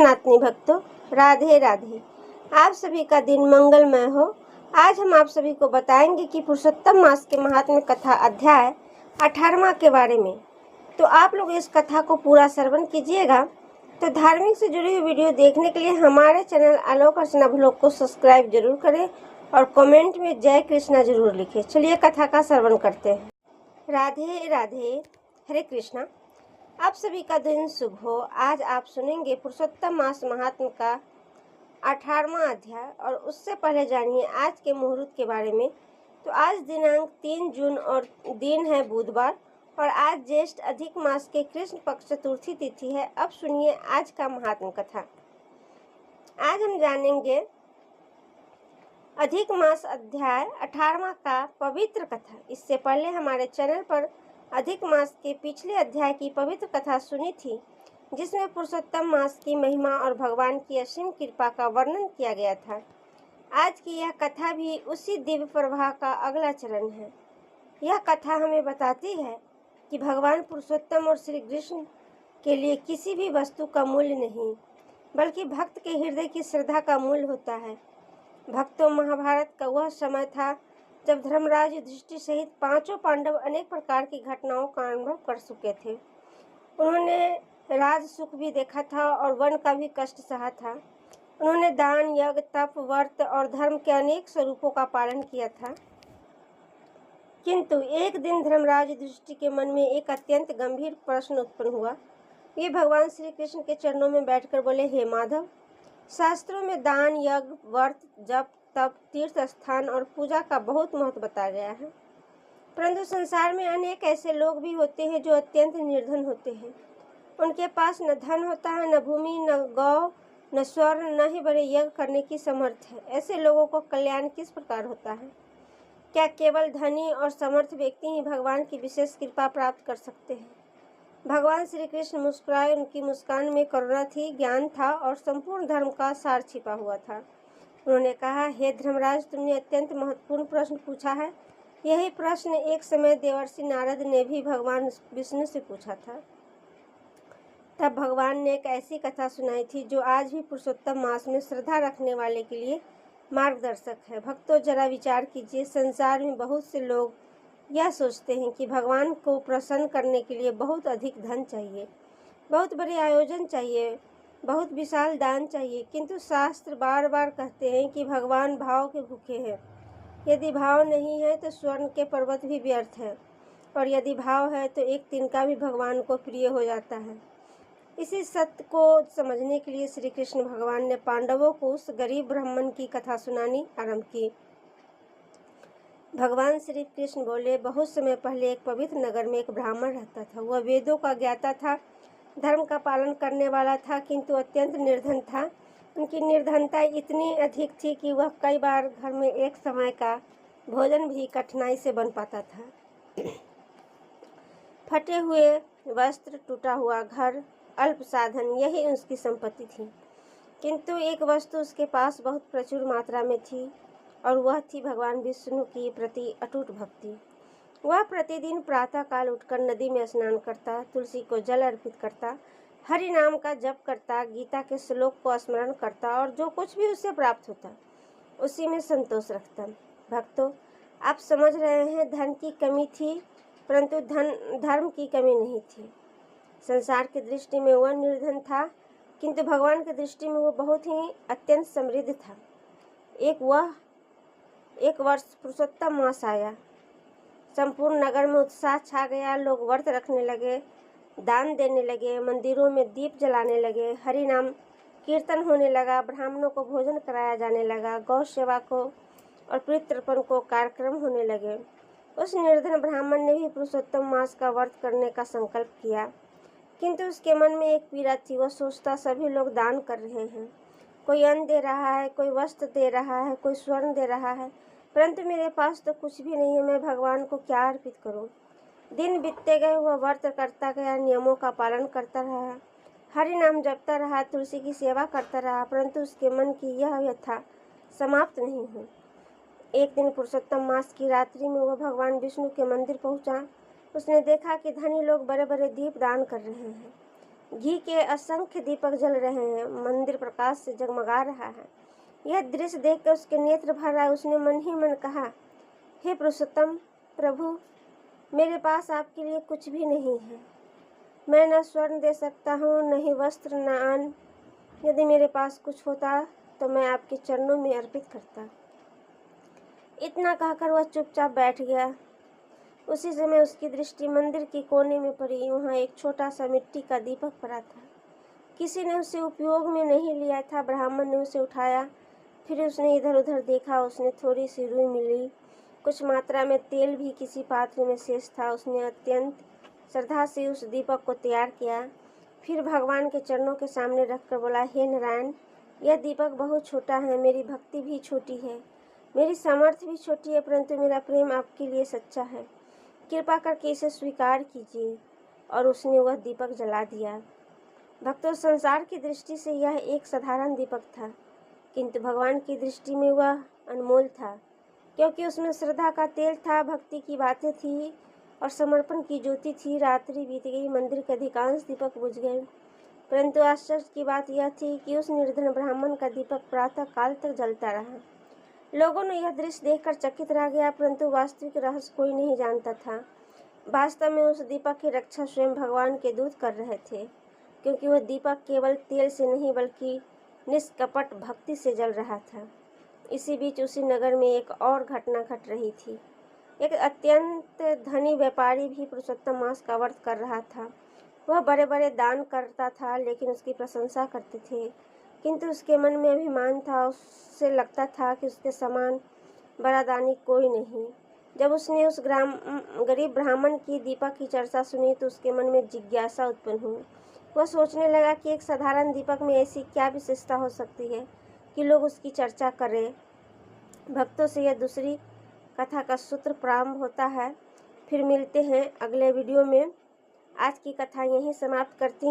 सनातनी भक्तों, राधे राधे। आप सभी का दिन मंगलमय हो। आज हम आप सभी को बताएंगे कि पुरुषोत्तम मास के महात्म्य कथा अध्याय 18वां के बारे में। तो आप लोग इस कथा को पूरा श्रवण कीजिएगा। तो धार्मिक से जुड़ी हुई वीडियो देखने के लिए हमारे चैनल आलोक अर्चना ब्लॉग को सब्सक्राइब जरूर करें और कमेंट में जय कृष्णा जरूर लिखें। चलिए कथा का श्रवण करते हैं। राधे राधे, हरे कृष्णा। आप सभी का दिन शुभ हो। आज आप सुनेंगे पुरुषोत्तम मास महात्म्य का 18वां अध्याय और उससे पहले जानिए आज के मुहूर्त के बारे में। तो आज दिनांक 3 जून और दिन है बुधवार और आज ज्येष्ठ अधिक मास के कृष्ण पक्ष चतुर्थी तिथि है। अब सुनिए आज का महात्म्य कथा। आज हम जानेंगे अधिक मास अध्याय 18वां का पवित्र कथा। इससे पहले हमारे चैनल पर अधिक मास के पिछले अध्याय की पवित्र कथा सुनी थी, जिसमें पुरुषोत्तम मास की महिमा और भगवान की असीम कृपा का वर्णन किया गया था। आज की यह कथा भी उसी दिव्य प्रवाह का अगला चरण है। यह कथा हमें बताती है कि भगवान पुरुषोत्तम और श्री कृष्ण के लिए किसी भी वस्तु का मूल्य नहीं, बल्कि भक्त के हृदय की श्रद्धा का मूल्य होता है। भक्तों, महाभारत का वह समय था जब धर्मराज युधिष्ठिर सहित पांचों पांडव अनेक प्रकार की घटनाओं का अनुभव कर चुके थे। उन्होंने राज सुख भी देखा था और वन का भी कष्ट सहा था। उन्होंने दान, यज्ञ, तप, व्रत और धर्म के अनेक स्वरूपों का पालन किया था। किंतु एक दिन धर्मराज युधिष्ठिर के मन में एक अत्यंत गंभीर प्रश्न उत्पन्न हुआ। वे भगवान श्री कृष्ण के चरणों में बैठकर बोले, हे माधव, शास्त्रों में दान, यज्ञ, व्रत, जप, तप, तीर्थ स्थान और पूजा का बहुत महत्व बताया गया है, परंतु संसार में अनेक ऐसे लोग भी होते हैं जो अत्यंत निर्धन होते हैं। उनके पास न धन होता है, न भूमि, न गौ, न स्वर्ण, न ही बड़े यज्ञ करने की समर्थ है। ऐसे लोगों को कल्याण किस प्रकार होता है? क्या केवल धनी और समर्थ व्यक्ति ही भगवान की विशेष कृपा प्राप्त कर सकते हैं? भगवान श्री कृष्ण मुस्कुराए। उनकी मुस्कान में करुणा थी, ज्ञान था और संपूर्ण धर्म का सार छिपा हुआ था। उन्होंने कहा, हे धर्मराज, तुमने अत्यंत महत्वपूर्ण प्रश्न पूछा है। यही प्रश्न एक समय देवर्षि नारद ने भी भगवान विष्णु से पूछा था। तब भगवान ने एक ऐसी कथा सुनाई थी जो आज भी पुरुषोत्तम मास में श्रद्धा रखने वाले के लिए मार्गदर्शक है। भक्तों, जरा विचार कीजिए, संसार में बहुत से लोग यह सोचते हैं कि भगवान को प्रसन्न करने के लिए बहुत अधिक धन चाहिए, बहुत बड़े आयोजन चाहिए, बहुत विशाल दान चाहिए, किंतु शास्त्र बार बार कहते हैं कि भगवान भाव के भूखे हैं। यदि भाव नहीं है तो स्वर्ण के पर्वत भी व्यर्थ है, और यदि भाव है तो एक तिनका भी भगवान को प्रिय हो जाता है। इसी सत्य को समझने के लिए श्री कृष्ण भगवान ने पांडवों को उस गरीब ब्राह्मण की कथा सुनानी आरंभ की। भगवान श्री कृष्ण बोले, बहुत समय पहले एक पवित्र नगर में एक ब्राह्मण रहता था। वह वेदों का ज्ञाता था, धर्म का पालन करने वाला था, किंतु अत्यंत निर्धन था। उनकी निर्धनता इतनी अधिक थी कि वह कई बार घर में एक समय का भोजन भी कठिनाई से बन पाता था। फटे हुए वस्त्र, टूटा हुआ घर, अल्प साधन, यही उसकी संपत्ति थी। किंतु एक वस्तु उसके पास बहुत प्रचुर मात्रा में थी और वह थी भगवान विष्णु की प्रति अटूट भक्ति। वह प्रतिदिन प्रातः काल उठकर नदी में स्नान करता, तुलसी को जल अर्पित करता, हरि नाम का जप करता, गीता के श्लोक को स्मरण करता और जो कुछ भी उसे प्राप्त होता उसी में संतोष रखता। भक्तों, आप समझ रहे हैं, धन की कमी थी परंतु धर्म की कमी नहीं थी। संसार की दृष्टि में वह निर्धन था, किंतु भगवान की दृष्टि में वह बहुत ही अत्यंत समृद्ध था। एक वर्ष पुरुषोत्तम मास आया। संपूर्ण नगर में उत्साह छा गया। लोग व्रत रखने लगे, दान देने लगे, मंदिरों में दीप जलाने लगे, हरि नाम कीर्तन होने लगा, ब्राह्मणों को भोजन कराया जाने लगा, गौ सेवा को और पितृतर्पण को कार्यक्रम होने लगे। उस निर्धन ब्राह्मण ने भी पुरुषोत्तम मास का व्रत करने का संकल्प किया, किंतु उसके मन में एक पीड़ा थी। वह सोचता, सभी लोग दान कर रहे हैं, कोई अन्न दे रहा है, कोई वस्त्र दे रहा है, कोई स्वर्ण दे रहा है, परंतु मेरे पास तो कुछ भी नहीं है। मैं भगवान को क्या अर्पित करूं? दिन बीतते गए, वह व्रत करता गया, नियमों का पालन करता रहा, हरि नाम जपता रहा, तुलसी की सेवा करता रहा, परंतु उसके मन की यह व्यथा समाप्त नहीं हुई। एक दिन पुरुषोत्तम मास की रात्रि में वह भगवान विष्णु के मंदिर पहुंचा। उसने देखा कि धनी लोग बड़े बड़े दीप दान कर रहे हैं। घी के असंख्य दीपक जल रहे हैं, मंदिर प्रकाश से जगमगा रहा है। यह दृश्य देखकर उसके नेत्र भर आए। उसने मन ही मन कहा, हे पुरुषोत्तम प्रभु, मेरे पास आपके लिए कुछ भी नहीं है। मैं न स्वर्ण दे सकता हूँ, न ही वस्त्र, न अन्न। यदि मेरे पास कुछ होता तो मैं आपके चरणों में अर्पित करता। इतना कहकर वह चुपचाप बैठ गया। उसी समय उसकी दृष्टि मंदिर के कोने में पड़ी। वहाँ एक छोटा सा मिट्टी का दीपक पड़ा था। किसी ने उसे उपयोग में नहीं लिया था। ब्राह्मण ने उसे उठाया। फिर उसने इधर उधर देखा। उसने थोड़ी सी रुई मिली। कुछ मात्रा में तेल भी किसी पात्र में शेष था। उसने अत्यंत श्रद्धा से उस दीपक को तैयार किया। फिर भगवान के चरणों के सामने रखकर बोला, हे नारायण, यह दीपक बहुत छोटा है। मेरी भक्ति भी छोटी है, मेरी सामर्थ्य भी छोटी है, परंतु मेरा प्रेम आपके लिए सच्चा है। कृपा करके इसे स्वीकार कीजिए। और उसने वह दीपक जला दिया। भक्तों, संसार की दृष्टि से यह एक साधारण दीपक था, किंतु भगवान की दृष्टि में वह अनमोल था, क्योंकि उसमें श्रद्धा का तेल था, भक्ति की बातें थी और समर्पण की ज्योति थी। रात्रि बीत गई, मंदिर के अधिकांश दीपक बुझ गए, परंतु आश्चर्य की बात यह थी कि उस निर्धन ब्राह्मण का दीपक प्रातः काल तक जलता रहा। लोगों ने यह दृश्य देखकर चकित रह गया, परंतु वास्तविक रहस्य कोई नहीं जानता था। वास्तव में उस दीपक की रक्षा स्वयं भगवान के दूत कर रहे थे, क्योंकि वह दीपक केवल तेल से नहीं बल्कि निष्कपट भक्ति से जल रहा था। इसी बीच उसी नगर में एक और घटना घट रही थी। एक अत्यंत धनी व्यापारी भी पुरुषोत्तम मास का व्रत कर रहा था। वह बड़े बड़े दान करता था, लेकिन उसकी प्रशंसा करते थे, किंतु उसके मन में अभिमान था। उससे लगता था कि उसके समान बड़ा दानी कोई नहीं। जब उसने उस गरीब ब्राह्मण की दीपक की चर्चा सुनी तो उसके मन में जिज्ञासा उत्पन्न हुई। वह सोचने लगा कि एक साधारण दीपक में ऐसी क्या विशेषता हो सकती है कि लोग उसकी चर्चा करें। भक्तों से यह दूसरी कथा का सूत्र प्रारंभ होता है। फिर मिलते हैं अगले वीडियो में। आज की कथा यहीं समाप्त करती हूँ।